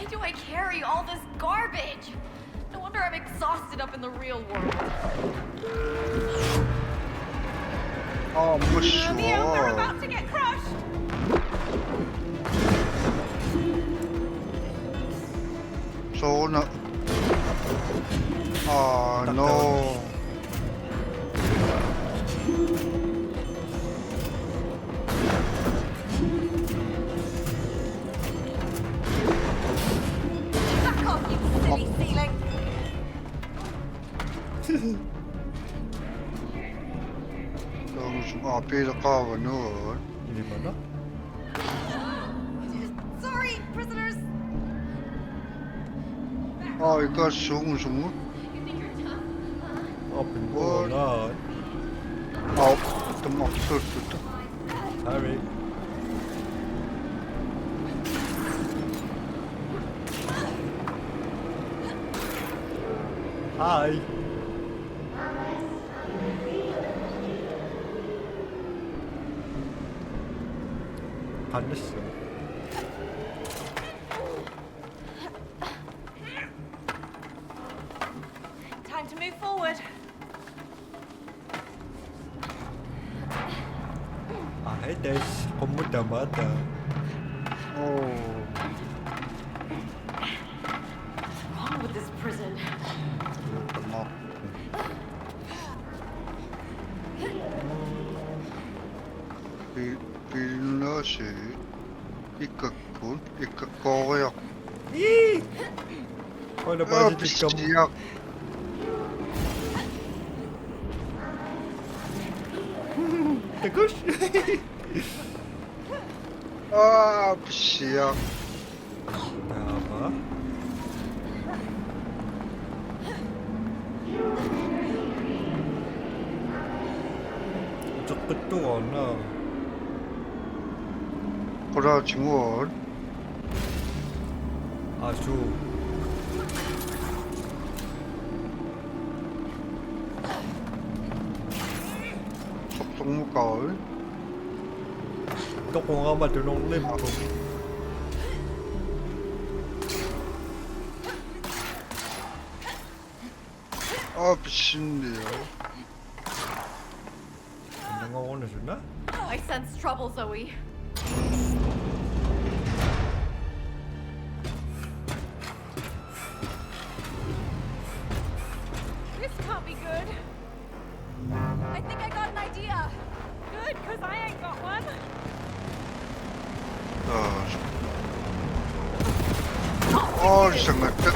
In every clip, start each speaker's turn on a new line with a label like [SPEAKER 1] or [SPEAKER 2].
[SPEAKER 1] Why do I carry all this garbage? No wonder I'm exhausted up in the real world.
[SPEAKER 2] 무서워.
[SPEAKER 1] Theo, they're about to get crushed!
[SPEAKER 2] 소나. no.
[SPEAKER 1] Back off, you silly ceiling!
[SPEAKER 2] 좀 앞에서 가보는.
[SPEAKER 3] Di mana?
[SPEAKER 1] Sorry, prisoners!
[SPEAKER 2] 이거 숭숭.
[SPEAKER 1] You think you're tough?
[SPEAKER 3] Open bola.
[SPEAKER 2] 좀 없었다.
[SPEAKER 3] Sorry. Hi. 반했어.
[SPEAKER 1] Time to move forward.
[SPEAKER 3] Hey, Des. Kamu dah mata.
[SPEAKER 1] What's wrong with this prison?
[SPEAKER 2] 빌넛이 이끌군 이끌거야.
[SPEAKER 3] Kalau pasal di kamu.
[SPEAKER 2] 비시약.
[SPEAKER 3] Tegus.
[SPEAKER 2] 비시약.
[SPEAKER 3] Apa? Cepet tu mana?
[SPEAKER 2] 보라 증원.
[SPEAKER 3] Asu.
[SPEAKER 2] 속속무가을.
[SPEAKER 3] Kau kau ngamat tu nong lem tu.
[SPEAKER 2] 미친데요.
[SPEAKER 3] Nang ono suna?
[SPEAKER 1] I sense trouble, Zoe. This can't be good. I think I got an idea. Good, because I ain't got one.
[SPEAKER 2] 이상한 뜻.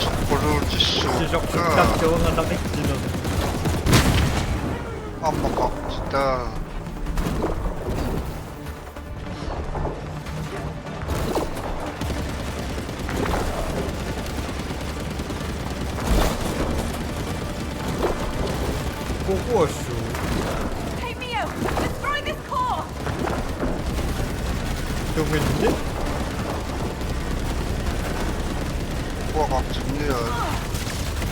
[SPEAKER 2] 속보를
[SPEAKER 3] Sisok
[SPEAKER 2] 지수가
[SPEAKER 3] tak jauh anak kecil.
[SPEAKER 2] 먹었다.
[SPEAKER 3] Kau asu.
[SPEAKER 1] Hey, Mio, destroy this core!
[SPEAKER 3] Tunggu ni.
[SPEAKER 2] 같은데요.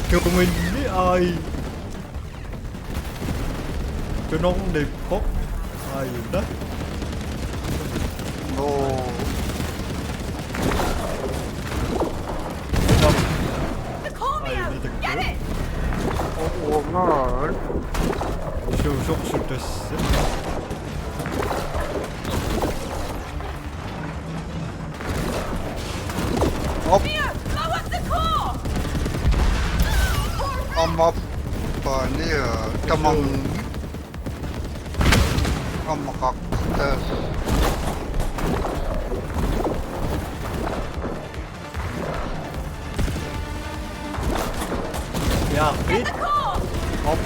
[SPEAKER 3] Tunggu ni ai. Tu nong đẹp khóc. Ai đó.
[SPEAKER 2] 너
[SPEAKER 1] The core, Mio!
[SPEAKER 3] need to
[SPEAKER 1] Get
[SPEAKER 3] go.
[SPEAKER 1] it!
[SPEAKER 2] 오늘
[SPEAKER 3] Susuk sudah set.
[SPEAKER 1] Mio, blow up the core!
[SPEAKER 2] 엄마 아니야. tamang makakita.
[SPEAKER 3] Yakit.
[SPEAKER 1] The core!
[SPEAKER 3] Hop.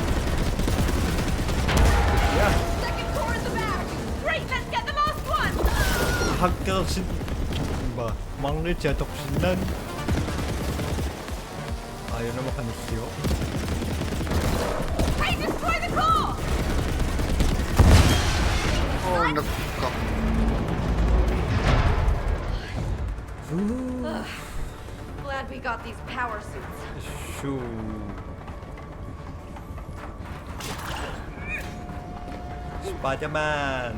[SPEAKER 3] Ya.
[SPEAKER 1] Second core in the back! Great, let's get the last one!
[SPEAKER 3] Hacker sin. Ba, mang ni jatuh sinan. Ayaw na makanisyo.
[SPEAKER 1] Hey, destroy the core!
[SPEAKER 2] nakaka.
[SPEAKER 1] Glad we got these power suits.
[SPEAKER 3] Shoo. Spider-Man.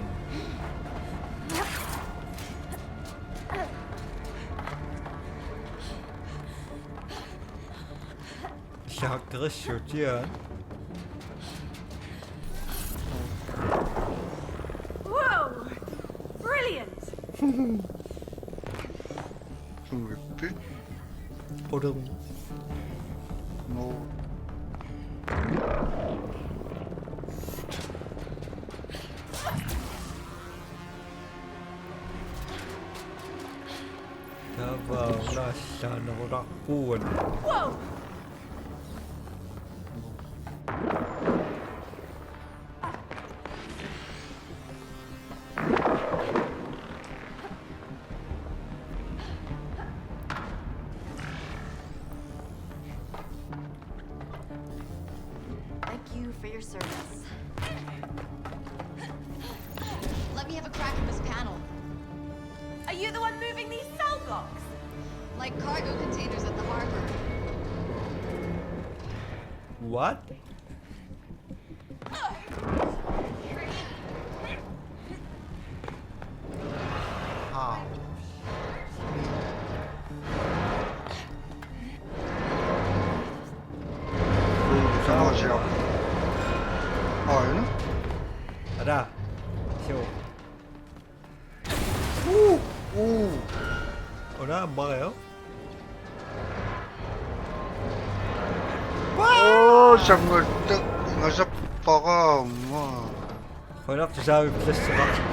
[SPEAKER 3] karakteristiskt igen.
[SPEAKER 1] Whoa! Brilliant!
[SPEAKER 2] 좀 웹빛?
[SPEAKER 3] 보름.
[SPEAKER 2] 뭐
[SPEAKER 3] Davao nasa nakurakuan.
[SPEAKER 1] Whoa!
[SPEAKER 4] Thank you for your service. Let me have a crack at this panel.
[SPEAKER 1] Are you the one moving these cell blocks?
[SPEAKER 4] Like cargo containers at the harbor.
[SPEAKER 3] What?
[SPEAKER 2] 아. 무슨 맛이야? 아, 얘는?
[SPEAKER 3] 알아. 쇼.
[SPEAKER 2] 오!
[SPEAKER 3] 오나 안 막아요?
[SPEAKER 2] 오, 잠깐, nasa baka, ma.
[SPEAKER 3] Vanaf de zou je best wachten.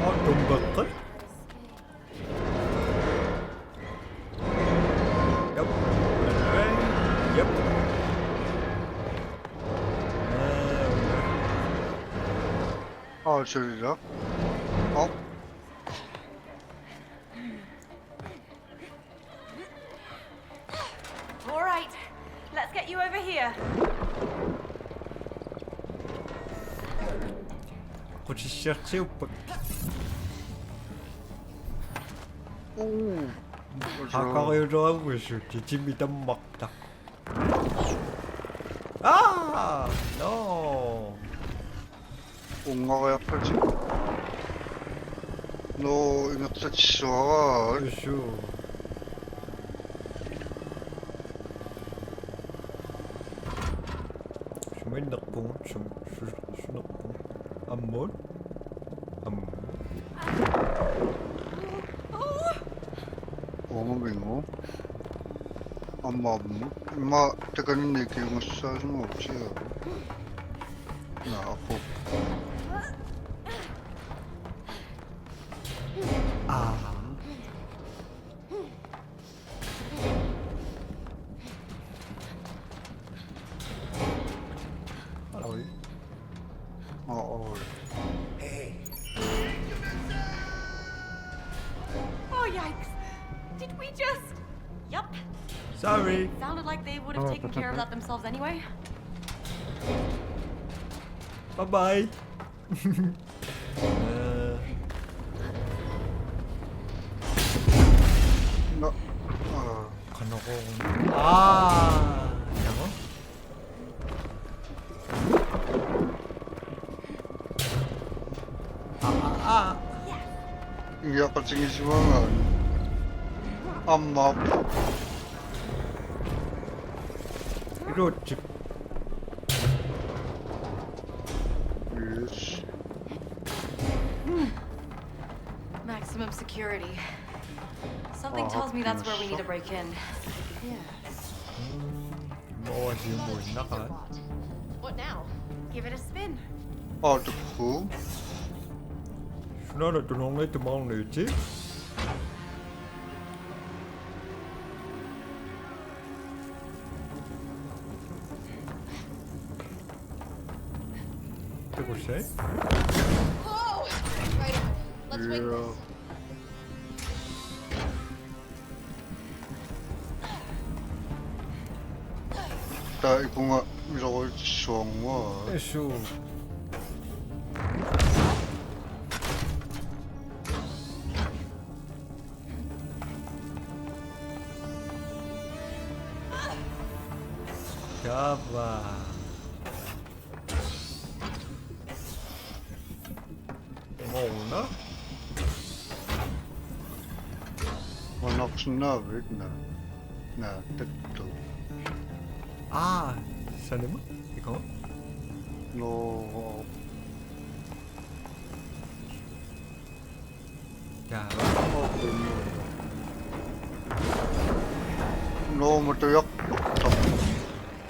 [SPEAKER 3] Oh, dombakker. Yup. Anyway. Yup.
[SPEAKER 2] 아, 저리라? 어?
[SPEAKER 1] All right, let's get you over here.
[SPEAKER 3] Goed je chercher ou pas?
[SPEAKER 2] 오.
[SPEAKER 3] Encore une fois, monsieur, tu m'as 먹다. Ah! No!
[SPEAKER 2] 뭔가가 약하지? 너, 이거 진짜 치워가.
[SPEAKER 3] Monsieur. Je mets une nakpon, je nakpon. Amol?
[SPEAKER 2] 어머빙어? 엄마 없노? 엄마 때까지 내 기억을 쌓을 수는 없지. 나 아고.
[SPEAKER 3] 아. 어이.
[SPEAKER 2] 어.
[SPEAKER 1] Oh, yikes. Did we just. Yup.
[SPEAKER 3] Sorry.
[SPEAKER 1] Sounded like they would have taken care of that themselves anyway.
[SPEAKER 3] Bye bye.
[SPEAKER 2] 나,
[SPEAKER 3] 가나고. 아. 잠깐.
[SPEAKER 2] 이게 아까 생기지만, 엄마 아파.
[SPEAKER 3] 이렇지.
[SPEAKER 2] 예스.
[SPEAKER 4] Maximum security. Something tells me that's where we need to break in.
[SPEAKER 3] 뭐 지금 뭐 나가?
[SPEAKER 4] What now?
[SPEAKER 1] Give it a spin.
[SPEAKER 2] 아, 듣고.
[SPEAKER 3] 나는 또 농내 또 먹는지. 그곳에?
[SPEAKER 4] Whoa! Right on. Let's wing
[SPEAKER 2] 예.
[SPEAKER 4] this.
[SPEAKER 2] 나 이거 이러고 좋은
[SPEAKER 3] 에쇼. 잡아. 뭐 오나?
[SPEAKER 2] 워낙 신나 왜 있나? 나 뜻도
[SPEAKER 3] 아, 설마? 이거?
[SPEAKER 2] 너
[SPEAKER 3] 야,
[SPEAKER 2] 너무 또역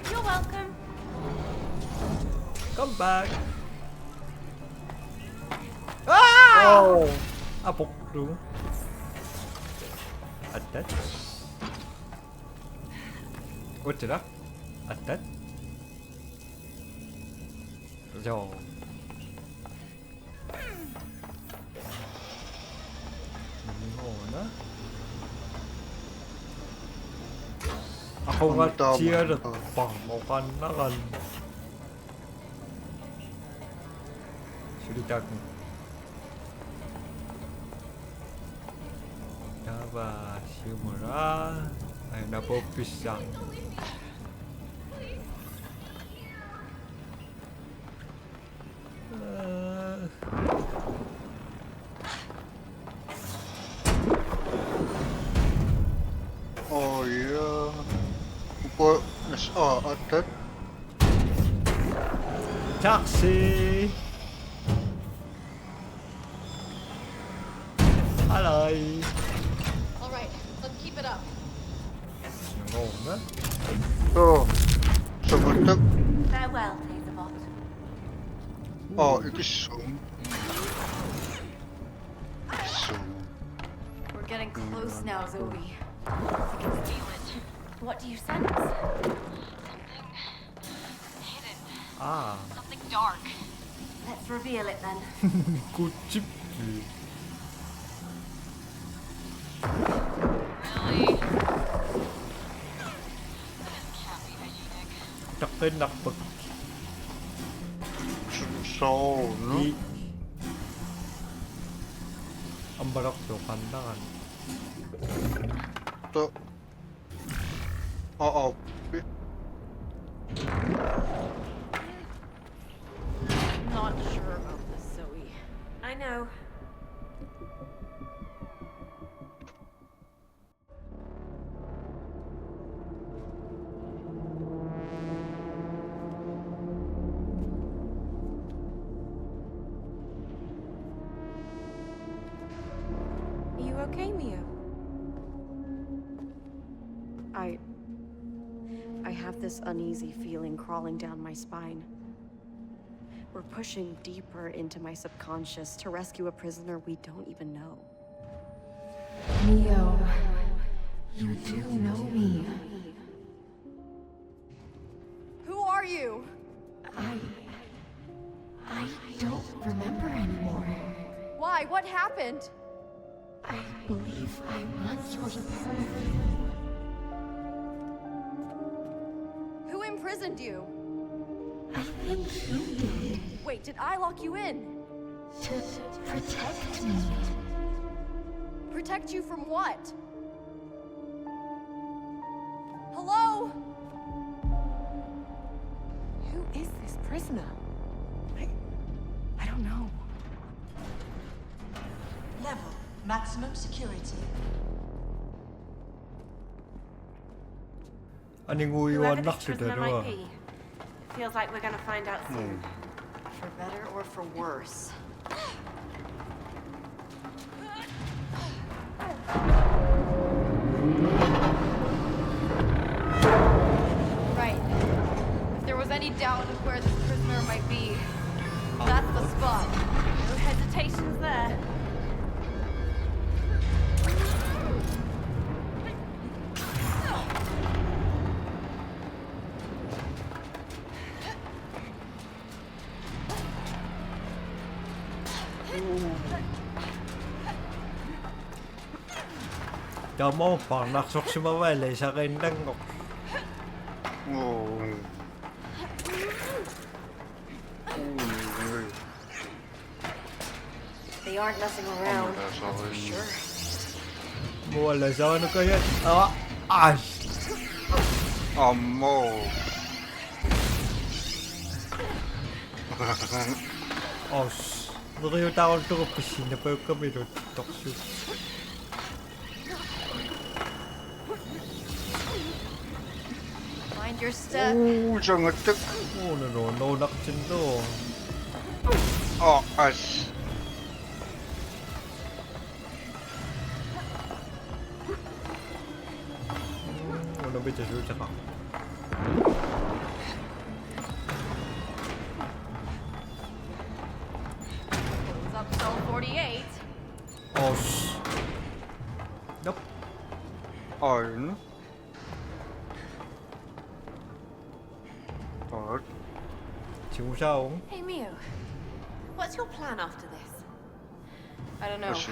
[SPEAKER 1] You're welcome.
[SPEAKER 3] come back. 아, 복루. 아따. 어쩌라? 아따. 저. Ổn á. Không có chia được bằng một con nó gần. Sudah Coba Shimura ada pisang.
[SPEAKER 2] Oh iya Upo adat
[SPEAKER 3] Taxi. Alay.
[SPEAKER 1] All right, let's keep it up.
[SPEAKER 3] Ổn á.
[SPEAKER 2] sebentar
[SPEAKER 1] Farewell, Hazelbot.
[SPEAKER 2] iki zoom
[SPEAKER 4] We're getting close now, Zoe.
[SPEAKER 1] I can feel it. What do you sense?
[SPEAKER 3] Ah,
[SPEAKER 1] Something dark.
[SPEAKER 4] Let's reveal it then.
[SPEAKER 3] kucip.
[SPEAKER 1] Really? This can't be hygienic.
[SPEAKER 3] Chắc tên đặc bực
[SPEAKER 2] sâu nữa
[SPEAKER 3] 이 엄바락도 간다간
[SPEAKER 2] 또
[SPEAKER 1] Not sure about this, Zoe. I know. You okay, Mio?
[SPEAKER 5] I have this uneasy feeling crawling down my spine. We're pushing deeper into my subconscious to rescue a prisoner we don't even know.
[SPEAKER 4] Neo, you do know me.
[SPEAKER 1] Who are you?
[SPEAKER 4] I don't remember anymore.
[SPEAKER 1] Why? What happened?
[SPEAKER 4] I believe I once was a part of you.
[SPEAKER 1] Who imprisoned you?
[SPEAKER 4] I think you did.
[SPEAKER 1] Wait, did I lock you in?
[SPEAKER 4] To protect me.
[SPEAKER 1] Protect you from what? Hello?
[SPEAKER 5] Who is this prisoner? I don't know.
[SPEAKER 6] Level maximum security.
[SPEAKER 3] 아니 우유
[SPEAKER 1] Whoever this
[SPEAKER 3] 낚시
[SPEAKER 1] prisoner might
[SPEAKER 3] 데려와
[SPEAKER 1] be. Feels like we're gonna find out soon.
[SPEAKER 5] For better or for worse.
[SPEAKER 1] Right. If there was any doubt of where this prisoner might be, that's the spot. No hesitations there.
[SPEAKER 3] Cho mo khoảng đặc sắc xí mà vậy lấy sa cái đăng ngọc
[SPEAKER 5] They aren't messing around. For sure.
[SPEAKER 3] mua là sao nó có hết đó à
[SPEAKER 2] 어머
[SPEAKER 3] 어씨 너가 이거 다운 또 piscina para eu comer o tóxico
[SPEAKER 1] Mind your step.
[SPEAKER 2] 오, 장어떡.
[SPEAKER 3] 오늘은 노낙진도
[SPEAKER 2] 아씨.
[SPEAKER 3] 오늘 bây giờ rượu chắc không?
[SPEAKER 1] Close up zone 48.
[SPEAKER 3] 어씨. 넵.
[SPEAKER 2] 이거?
[SPEAKER 3] 지금 sao?
[SPEAKER 4] Hey, Miu. What's your plan after this?
[SPEAKER 1] I don't know.
[SPEAKER 2] 아씨,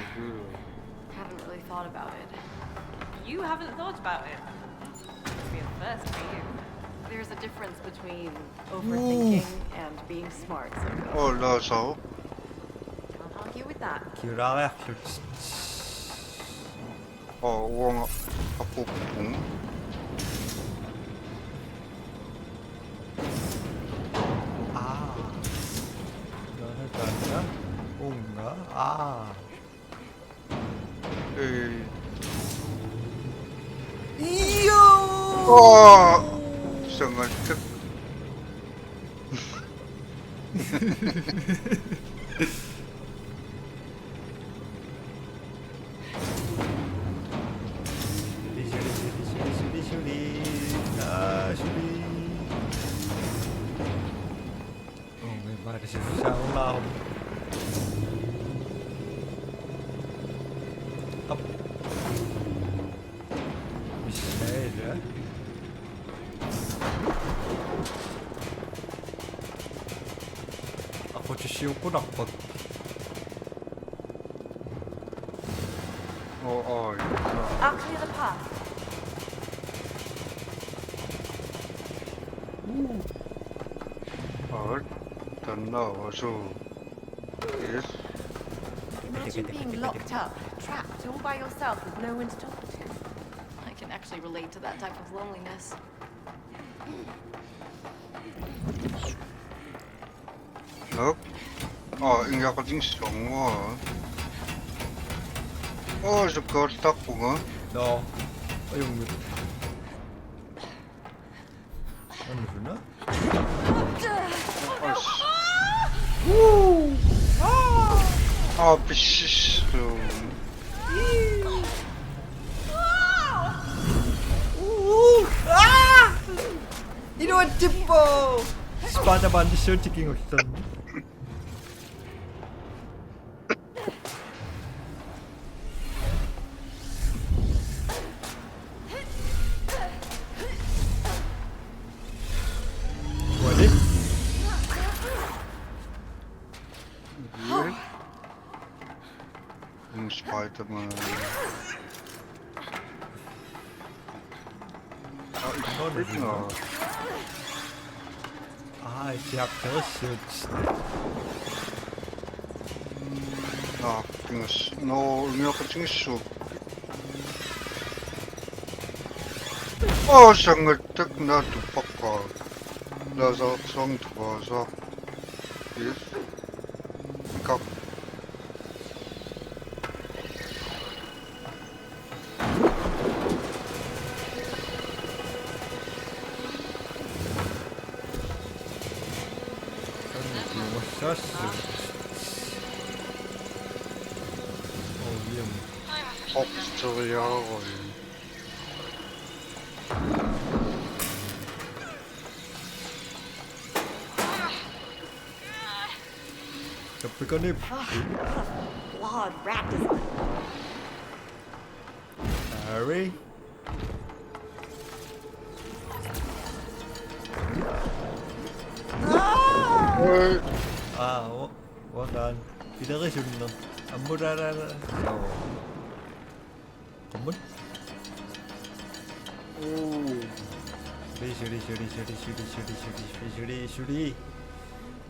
[SPEAKER 1] Haven't really thought about it.
[SPEAKER 4] You haven't thought about it. Must be a first for you.
[SPEAKER 5] There's a difference between overthinking and being smart, so
[SPEAKER 2] 올라서.
[SPEAKER 4] Can't argue with that.
[SPEAKER 3] 기라야.
[SPEAKER 2] 우엉, 아프풍.
[SPEAKER 3] 아. 너는 잖아? 뭔가? 아.
[SPEAKER 2] 에이.
[SPEAKER 3] 이요.
[SPEAKER 2] 장어떡.
[SPEAKER 3] 슈리. 아, 슈리. 왜 말이지? 샤올라오. 업. 미세르. 고추 씌우고 낙박.
[SPEAKER 2] 이거.
[SPEAKER 4] I'll clear the path.
[SPEAKER 2] 일단 나와서. 예스.
[SPEAKER 4] Imagine being locked up, trapped all by yourself with no one to talk to.
[SPEAKER 1] I can actually relate to that type of loneliness.
[SPEAKER 2] Nope. Inga 약간 sống 저 cờ tắc của nó.
[SPEAKER 3] 너. 어용. 아니
[SPEAKER 2] 비시스.
[SPEAKER 3] 이런 찌뽀. 스파자 반지 셔츠킹 없었네. 뭐지?
[SPEAKER 2] 스파이더맨.
[SPEAKER 3] 이거는
[SPEAKER 2] 있구나.
[SPEAKER 3] 아, 제약 셔츠.
[SPEAKER 2] 너 약간 징수. 장어떡 나도 바꿔. 나서 성 들어와서. 예스. 그니까.
[SPEAKER 3] 셔츠. 위험.
[SPEAKER 2] 스토리하고.
[SPEAKER 3] 저플간에
[SPEAKER 5] blood wrapped is
[SPEAKER 3] Harry. 원단 이다가 죽는 안무라라라. 건물?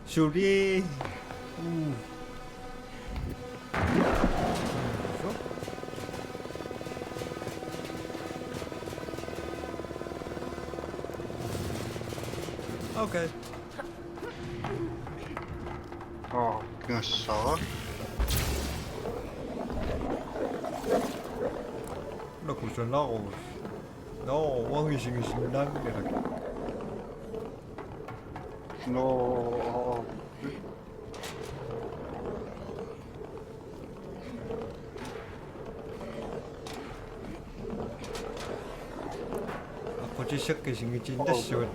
[SPEAKER 3] 슈리. 오케이.
[SPEAKER 2] 그냥 써.
[SPEAKER 3] 나 구슬라고. 너 왕이 신기신난 게
[SPEAKER 2] No.
[SPEAKER 3] 아버지 새끼 생기진데 씨발.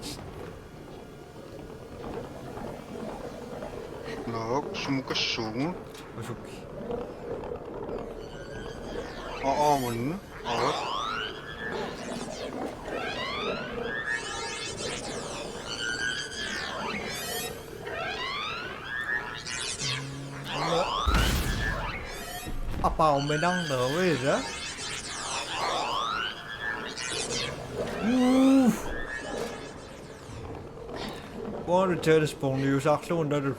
[SPEAKER 2] No, sumuka sungu.
[SPEAKER 3] 어쇼키.
[SPEAKER 2] Mun.
[SPEAKER 3] 아빠 오면 너 왜 이래? Hvor er det tættest på en livsaktion, der du...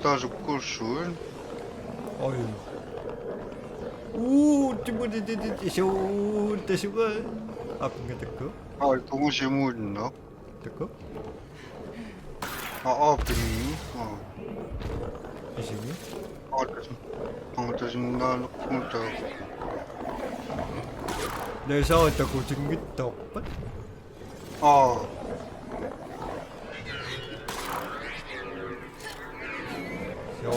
[SPEAKER 2] Ta 죽고 술.
[SPEAKER 3] Oj. Det är så bra. Appen kan
[SPEAKER 2] 동시에 뭐 있나?
[SPEAKER 3] 듣고?
[SPEAKER 2] 빙이.
[SPEAKER 3] 이심이?
[SPEAKER 2] 지금 나 놓고
[SPEAKER 3] 내 사왔다고 증기다 오빠? 요.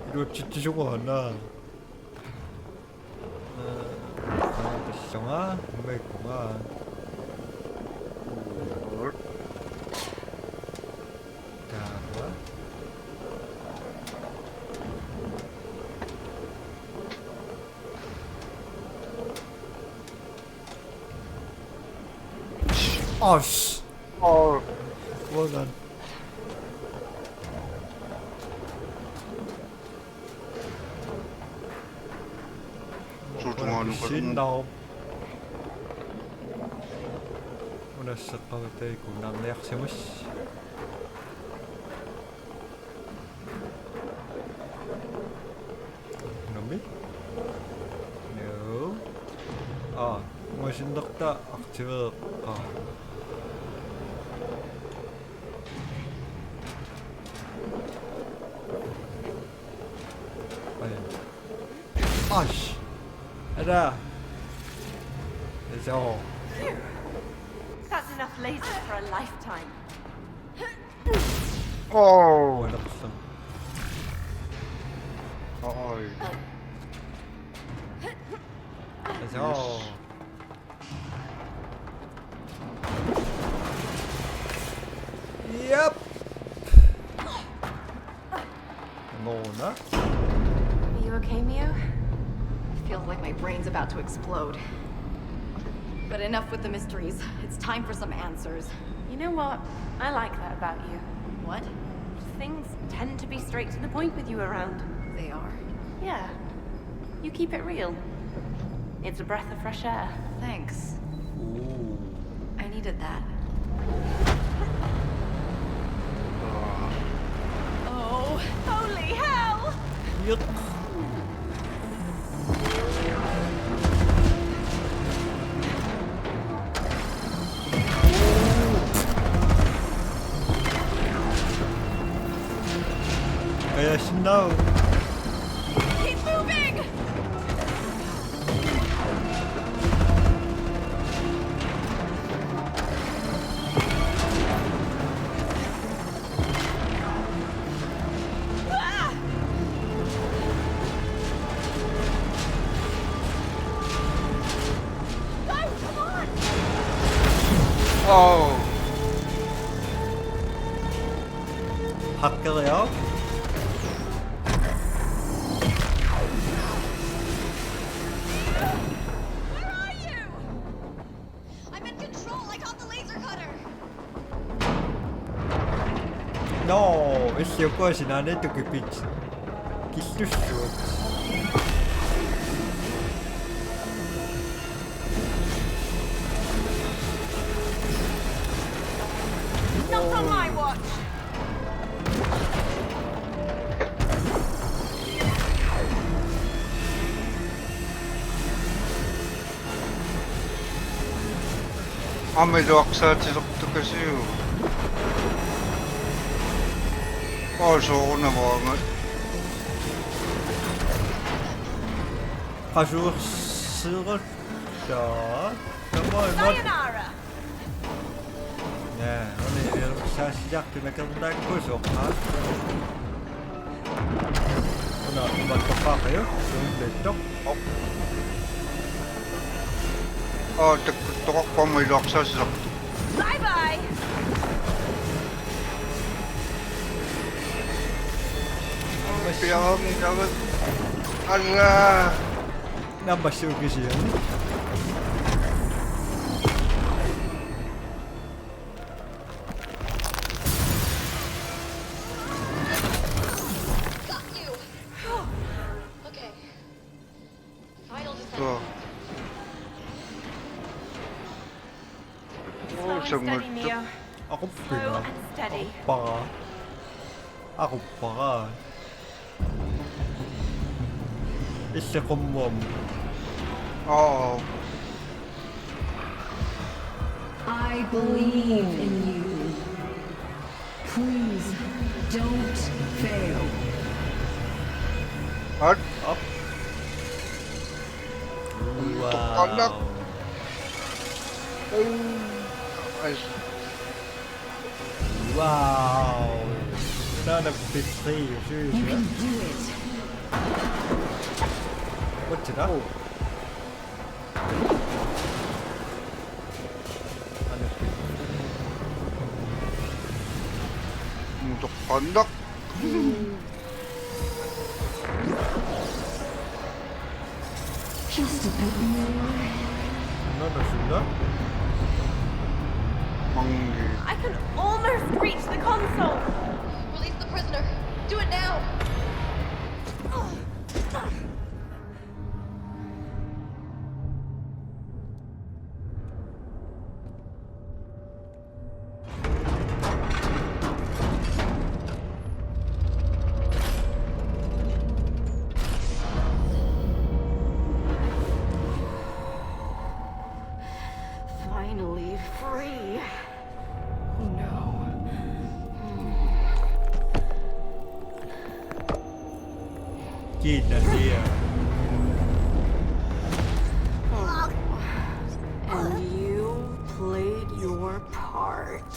[SPEAKER 3] 이거 진짜 좋아하나? 정아? 정말 있구만. 자, 뭐야? 아씨. 뭐난
[SPEAKER 2] 조종하는 거.
[SPEAKER 3] 신나오. ونسق قوتيك ونعم يخسمش نمي نو مش النقطة اختراق اش هذا زو
[SPEAKER 5] That's enough lasers for a lifetime.
[SPEAKER 3] ولا قسم زو يب Mona?
[SPEAKER 5] Are you okay, Mio? Feels like my brain's about to explode. But enough with the mysteries. It's time for some answers.
[SPEAKER 7] You know what? I like that about you.
[SPEAKER 5] What?
[SPEAKER 7] Things tend to be straight to the point with you around.
[SPEAKER 5] They are.
[SPEAKER 7] Yeah. You keep it real. It's a breath of fresh air.
[SPEAKER 5] Thanks.
[SPEAKER 3] Ooh.
[SPEAKER 5] I needed that.
[SPEAKER 7] Oh, holy hell!
[SPEAKER 3] Yuck. Kaya 신나오.
[SPEAKER 7] Keep moving!
[SPEAKER 3] 바뀌어요?
[SPEAKER 1] Where are you? I'm in control. I got the laser cutter.
[SPEAKER 3] No, esse eu quase não é do que pizza. Que susto.
[SPEAKER 7] Not on my watch!
[SPEAKER 2] Ahmet aksaat kasih. Zo'n wangen.
[SPEAKER 3] 가수 쓰고 자, 한번
[SPEAKER 1] Sayonara!
[SPEAKER 3] 네, 오늘 잘 시작되면 끝날 것이 없나? 오늘 한번 더 가봐요? 좋은데 쪽?
[SPEAKER 2] Tokok pa may lock sa sasakto.
[SPEAKER 1] Bye bye!
[SPEAKER 2] Pinakang ala.
[SPEAKER 3] 남바시오 계시요?
[SPEAKER 4] Got you. Okay. Final descent.
[SPEAKER 2] Ito.
[SPEAKER 7] Slow and
[SPEAKER 2] 정말
[SPEAKER 7] steady, Neo.
[SPEAKER 3] Ako
[SPEAKER 7] Slow and steady.
[SPEAKER 3] Ako pa. Isa ko mom.
[SPEAKER 2] Oo.
[SPEAKER 8] I believe in you. Please don't fail.
[SPEAKER 2] At
[SPEAKER 3] Up.
[SPEAKER 2] Anak.
[SPEAKER 3] Wow.
[SPEAKER 2] Ay,
[SPEAKER 3] Wow. Nanag-betray you,
[SPEAKER 8] You
[SPEAKER 3] seriously?
[SPEAKER 8] can do it.
[SPEAKER 3] What's it up?
[SPEAKER 2] untuk kondak.
[SPEAKER 8] Just a bit more.
[SPEAKER 3] 나나
[SPEAKER 2] Manggi.
[SPEAKER 1] I can almost reach the console!
[SPEAKER 4] Release the prisoner. Do it now.
[SPEAKER 5] Finally free. No.
[SPEAKER 3] Kid na siya.
[SPEAKER 5] And you played your part.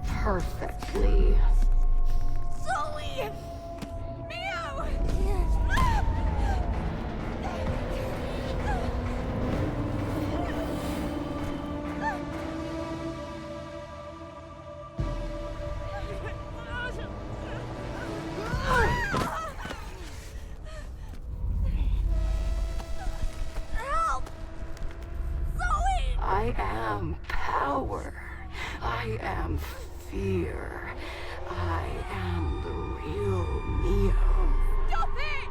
[SPEAKER 5] Perfectly.
[SPEAKER 1] Zoe! Neo! Help! Zoe!
[SPEAKER 5] I am power. I am fear. I am the real Neo.
[SPEAKER 1] Stop it!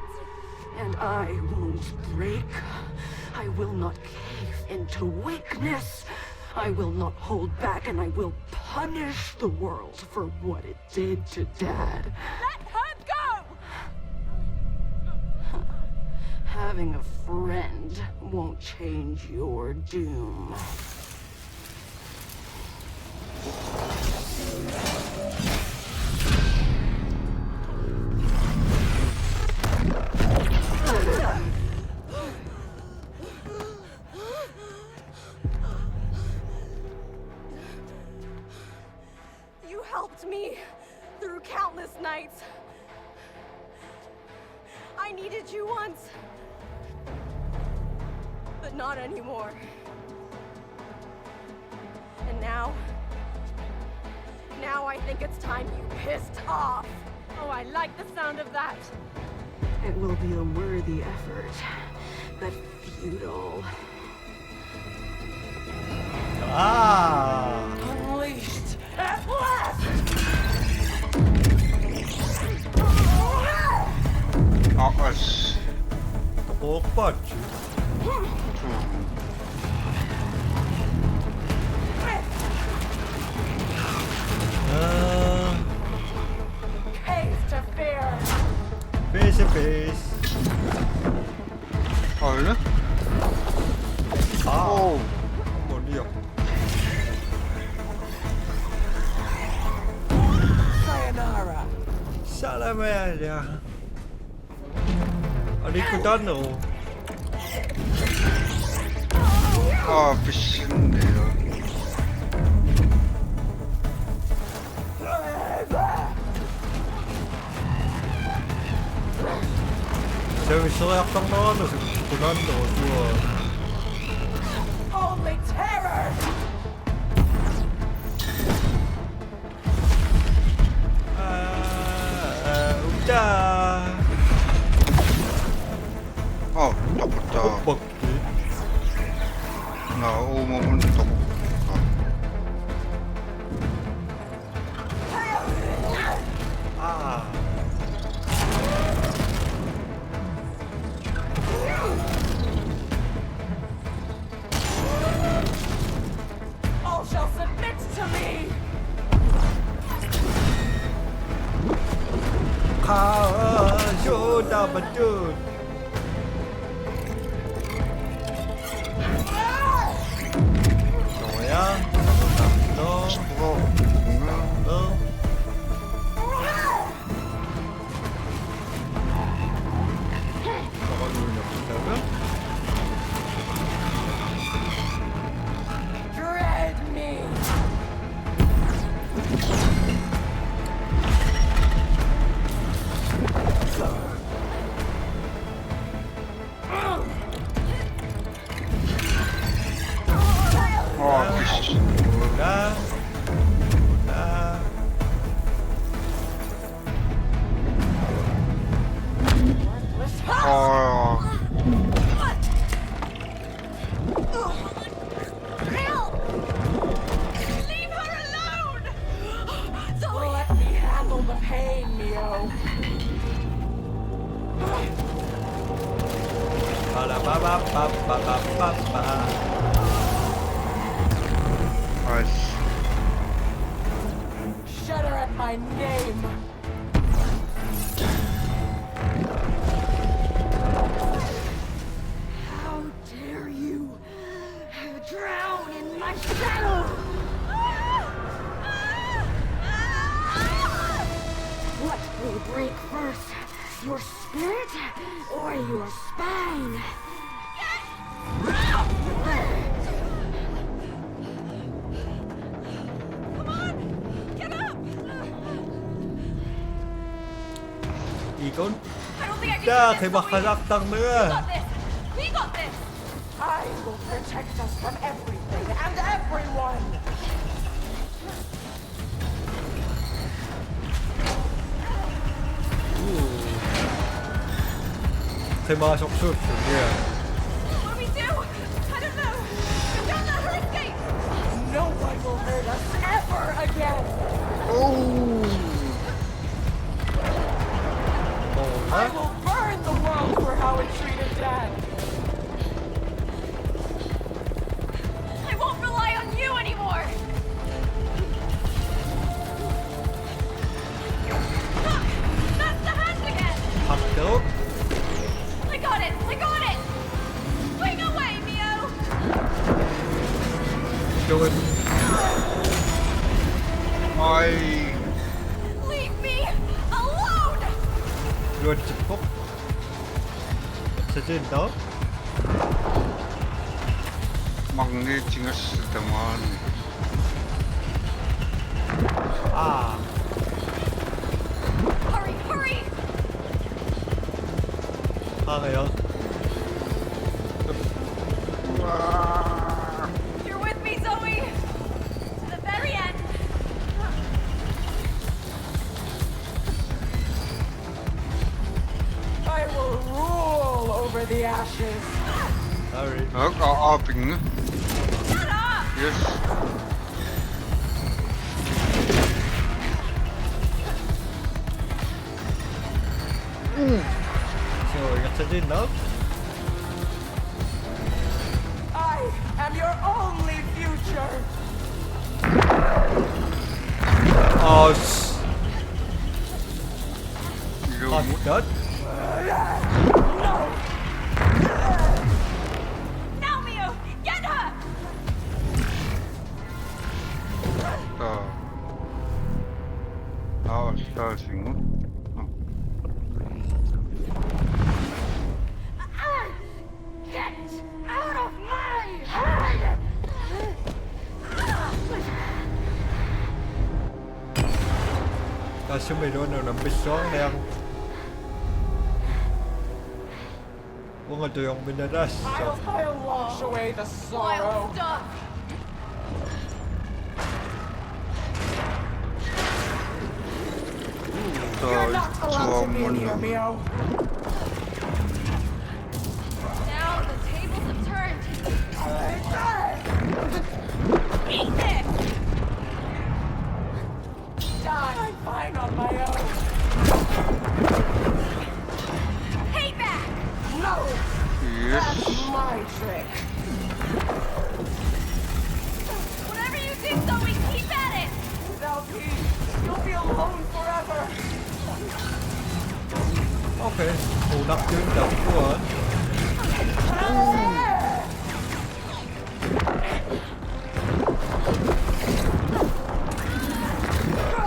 [SPEAKER 5] And I won't break. I will not cave into weakness. I will not hold back, and I will punish the world for what it did to Dad.
[SPEAKER 1] Let her go!
[SPEAKER 5] Having a friend won't change your doom.
[SPEAKER 1] You helped me through countless nights. I needed you once, but not anymore. And now I think it's time you pissed off. Oh, I like the sound of that.
[SPEAKER 5] It will be a worthy effort, but futile.
[SPEAKER 3] 아.
[SPEAKER 5] Unleashed at last!
[SPEAKER 2] Akas.
[SPEAKER 3] 똑같지.
[SPEAKER 1] Cave to fear.
[SPEAKER 3] Face to face.
[SPEAKER 2] Öyle.
[SPEAKER 3] 아.
[SPEAKER 2] Oo.
[SPEAKER 3] 머리야. 사람이야. 아니 그다노.
[SPEAKER 2] 아, 미친데요.
[SPEAKER 3] 재밌어 약간 나와도 고난도 좋아.
[SPEAKER 5] Only terror!
[SPEAKER 3] 웃자.
[SPEAKER 2] 나쁘다.
[SPEAKER 3] 먹기.
[SPEAKER 2] 나 오몸은 떡볶이.
[SPEAKER 3] 아.
[SPEAKER 5] All shall submit to me!
[SPEAKER 3] 가쇼다 맞죠. 너야? 너. 너. 저거 눌렸다고요?
[SPEAKER 5] Dread me!
[SPEAKER 2] 미친.
[SPEAKER 3] 뭐라? 뭐라?
[SPEAKER 1] Leave her alone!
[SPEAKER 5] Let me handle the pain, Mio.
[SPEAKER 3] 빠라바바바바바바바.
[SPEAKER 2] 아이씨.
[SPEAKER 5] Shudder at my name. How dare you drown in my shadow? What will break first? Your spirit or your spine?
[SPEAKER 3] 이건
[SPEAKER 1] I don't think I can
[SPEAKER 3] 야
[SPEAKER 1] do this,
[SPEAKER 3] 대박
[SPEAKER 1] Zoe.
[SPEAKER 3] 가작당
[SPEAKER 1] We
[SPEAKER 3] nữa.
[SPEAKER 1] got this! We got this!
[SPEAKER 5] I will protect us from everything and everyone!
[SPEAKER 3] 대박 속수 예.
[SPEAKER 1] What do we do? I don't know! But don't let her escape!
[SPEAKER 5] No one will hurt us ever again! I
[SPEAKER 3] 어?
[SPEAKER 5] will burn the world for how it treated Dad!
[SPEAKER 1] I won't rely on you anymore! Look! That's the hand again!
[SPEAKER 3] 합격.
[SPEAKER 1] I got it! I got it! Swing away, Mio!
[SPEAKER 3] 이쪽은
[SPEAKER 2] 아이.
[SPEAKER 1] Leave me alone!
[SPEAKER 3] 이거 짚고 찾은다.
[SPEAKER 2] 막내 징했을때만.
[SPEAKER 3] 아.
[SPEAKER 1] Hurry, hurry!
[SPEAKER 3] 하네요.
[SPEAKER 1] You're with me, Zoe! To the very end!
[SPEAKER 5] I will rule over the ashes!
[SPEAKER 3] Sorry.
[SPEAKER 2] 빅네?
[SPEAKER 1] Shut up!
[SPEAKER 2] 예스.
[SPEAKER 3] So 이거 찾은다.
[SPEAKER 5] I am your only future!
[SPEAKER 3] 아씨.
[SPEAKER 2] 이거 뭐?
[SPEAKER 3] 합격.
[SPEAKER 1] Now, Mio! Get her!
[SPEAKER 2] 지금?
[SPEAKER 5] Get out of my head!
[SPEAKER 3] 가슴에 넣어놓은 ambisyon yang mga to yung minaras.
[SPEAKER 5] I'll wash away the sorrow.
[SPEAKER 1] Wild stuff!
[SPEAKER 5] You're not allowed to be in here, Mio.
[SPEAKER 1] Now the tables have turned. Eat this!
[SPEAKER 5] I'm fine on my own.
[SPEAKER 1] Payback!
[SPEAKER 5] No,
[SPEAKER 2] Yes.
[SPEAKER 5] that's my trick.
[SPEAKER 1] Whatever you do, Zoe, keep at it!
[SPEAKER 5] Without me, you'll be alone forever.
[SPEAKER 3] Okay, unak yun dapat.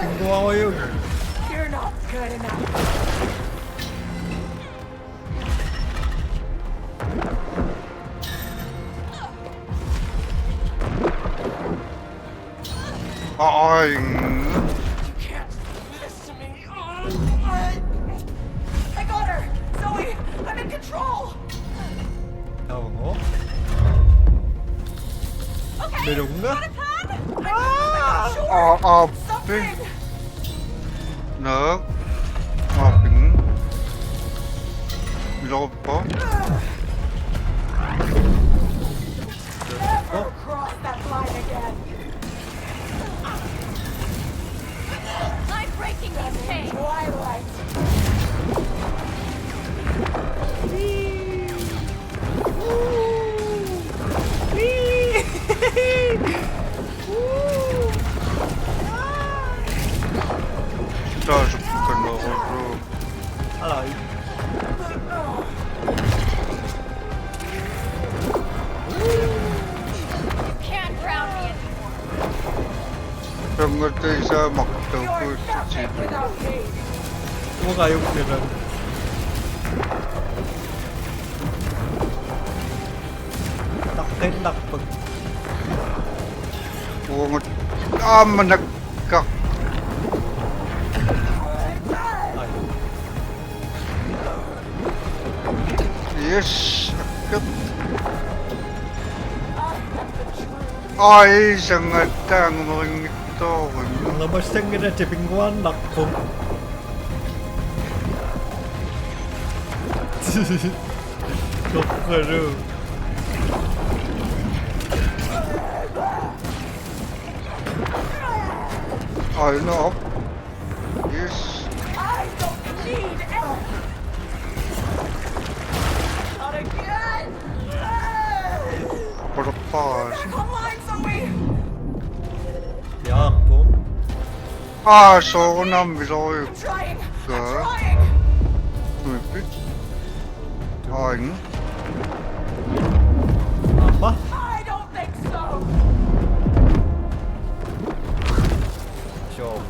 [SPEAKER 3] Tinggawa ko yun.
[SPEAKER 5] You're not good enough.
[SPEAKER 2] Aing.
[SPEAKER 5] You can't do this to me. I got her! Zoe, I'm in control!
[SPEAKER 3] Tawag mo?
[SPEAKER 1] Okay,
[SPEAKER 3] Meron nga?
[SPEAKER 1] got a plan?
[SPEAKER 2] Aping.
[SPEAKER 5] Something!
[SPEAKER 2] Na. Aping. Loob pa.
[SPEAKER 5] Never cross that line again!
[SPEAKER 1] I'm breaking these chains!
[SPEAKER 5] Twilight!
[SPEAKER 2] Даже канал.
[SPEAKER 3] Alay.
[SPEAKER 1] Can't drown me anymore.
[SPEAKER 2] Pagkatay sa maktaw ko
[SPEAKER 5] You're
[SPEAKER 2] sa
[SPEAKER 5] nothing
[SPEAKER 2] sito.
[SPEAKER 5] without me!
[SPEAKER 3] Huwag kayong tinan. Taktin nakpag.
[SPEAKER 2] Ungot. Managkak.
[SPEAKER 3] Ay.
[SPEAKER 2] Yes. Akit. Ay, sangat ang mga ito.
[SPEAKER 3] Mga bastang gina tipingwan nakpo. Kokoro.
[SPEAKER 2] Ay, no. Yes.
[SPEAKER 5] I don't need help! Not again!
[SPEAKER 2] Pagpas.
[SPEAKER 5] Come on, Zoe!
[SPEAKER 3] Yakpo.
[SPEAKER 2] So ako na biloy.
[SPEAKER 5] I'm trying! I'm
[SPEAKER 2] Good.
[SPEAKER 5] trying!
[SPEAKER 2] Tumipit. Ay,
[SPEAKER 3] Apa?
[SPEAKER 5] I don't think so!
[SPEAKER 3] Sure.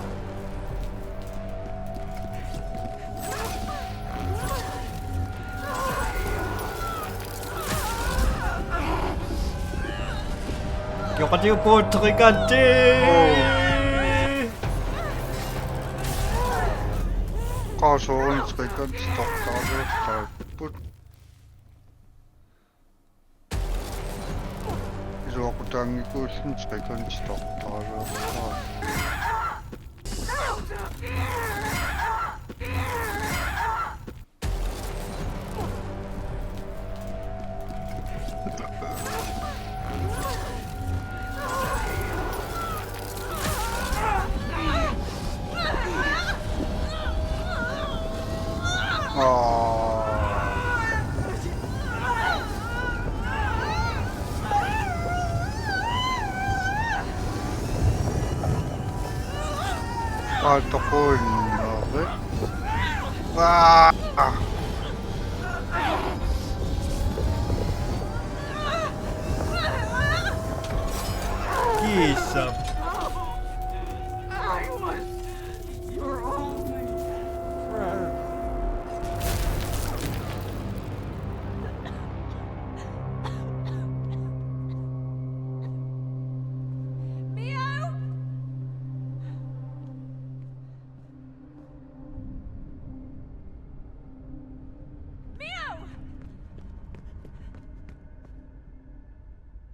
[SPEAKER 3] Yung kati yung po, trikante!
[SPEAKER 2] kaso ang second stock tayo start put. Iso ako tangi ko sin second stock tayo start. Ito ko okay.
[SPEAKER 3] Kisam.
[SPEAKER 5] I was your only friend.
[SPEAKER 1] Mio?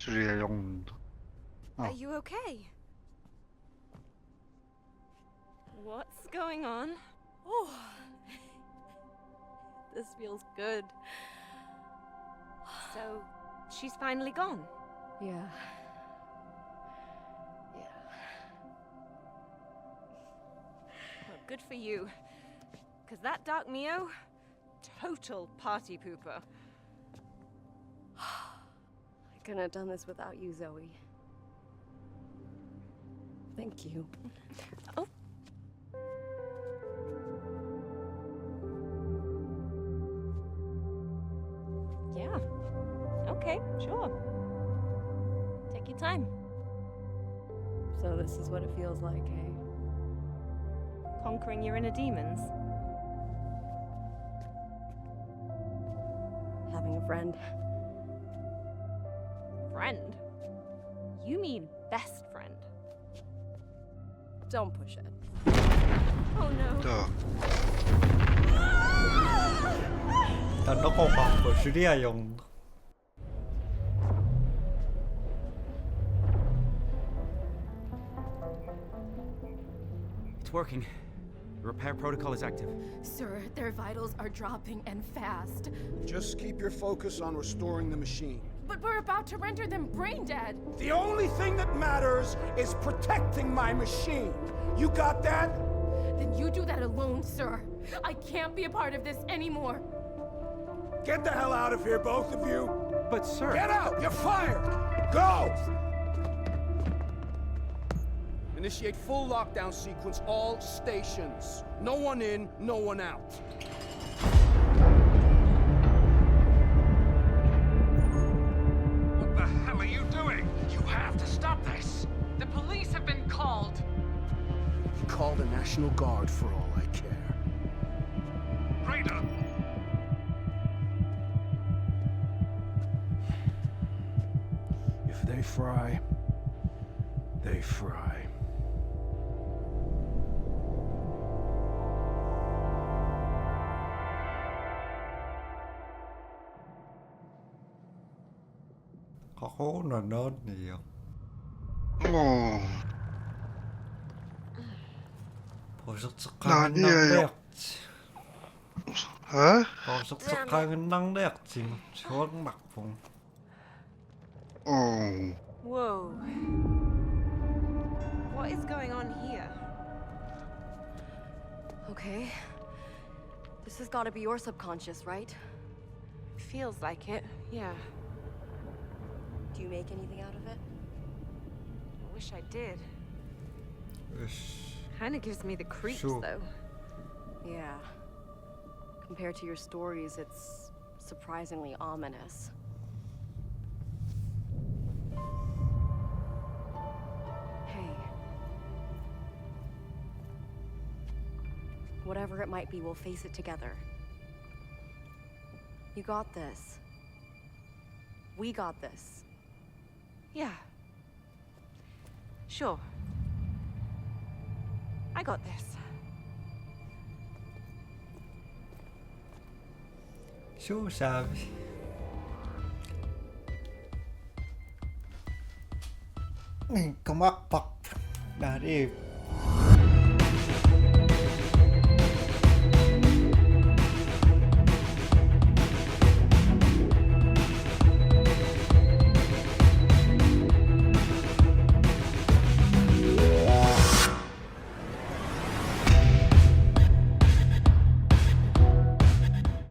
[SPEAKER 2] Syrjä jonta.
[SPEAKER 9] Are you okay? What's going on? Oh, this feels good. So, she's finally gone.
[SPEAKER 4] Yeah.
[SPEAKER 9] Well, good for you. Because that Dark Mio, total party pooper.
[SPEAKER 4] I couldn't have done this without you, Zoe. Thank you.
[SPEAKER 9] Oh. Yeah. Okay, sure. Take your time.
[SPEAKER 4] So this is what it feels like, hey?
[SPEAKER 9] Conquering your inner demons.
[SPEAKER 4] Having a friend.
[SPEAKER 9] Friend? You mean best friend?
[SPEAKER 4] Don't push it.
[SPEAKER 9] Oh no.
[SPEAKER 2] Tää.
[SPEAKER 3] Tän nokopakko syrjä jonta.
[SPEAKER 10] It's working. The repair protocol is active.
[SPEAKER 11] Sir, their vitals are dropping and fast.
[SPEAKER 12] Just keep your focus on restoring the machine.
[SPEAKER 11] But we're about to render them brain dead.
[SPEAKER 12] The only thing that matters is protecting my machine. You got that?
[SPEAKER 11] Then you do that alone, sir. I can't be a part of this anymore.
[SPEAKER 12] Get the hell out of here, both of you.
[SPEAKER 10] But sir...
[SPEAKER 12] Get out! You're fired! Go! Initiate full lockdown sequence, all stations. No one in, no one out.
[SPEAKER 13] What the hell are you doing? You have to stop this.
[SPEAKER 6] The police have been called.
[SPEAKER 12] Call the National Guard for all I care.
[SPEAKER 13] Raider!
[SPEAKER 12] If they fry, they fry.
[SPEAKER 3] Kahonan on jo.
[SPEAKER 2] Åh.
[SPEAKER 3] Poisotsakaan
[SPEAKER 2] niin, joo.
[SPEAKER 3] näkti.
[SPEAKER 2] Hä?
[SPEAKER 3] Poisotsakaan näkti, mutta se on makpun.
[SPEAKER 2] Oh.
[SPEAKER 9] Whoa. What is going on here?
[SPEAKER 4] Okay. This has got to be your subconscious, right?
[SPEAKER 9] Feels like it, yeah.
[SPEAKER 4] Do you make anything out of it?
[SPEAKER 9] I wish I did.
[SPEAKER 3] Yes.
[SPEAKER 9] Kinda gives me the creeps,
[SPEAKER 3] Sure.
[SPEAKER 9] though.
[SPEAKER 4] Yeah. Compared to your stories, it's surprisingly ominous. Hey. Whatever it might be, we'll face it together. You got this. We got this.
[SPEAKER 9] Yeah. Sure. I got this.
[SPEAKER 3] Så sabi. Niin, kamakpak. Nähdään.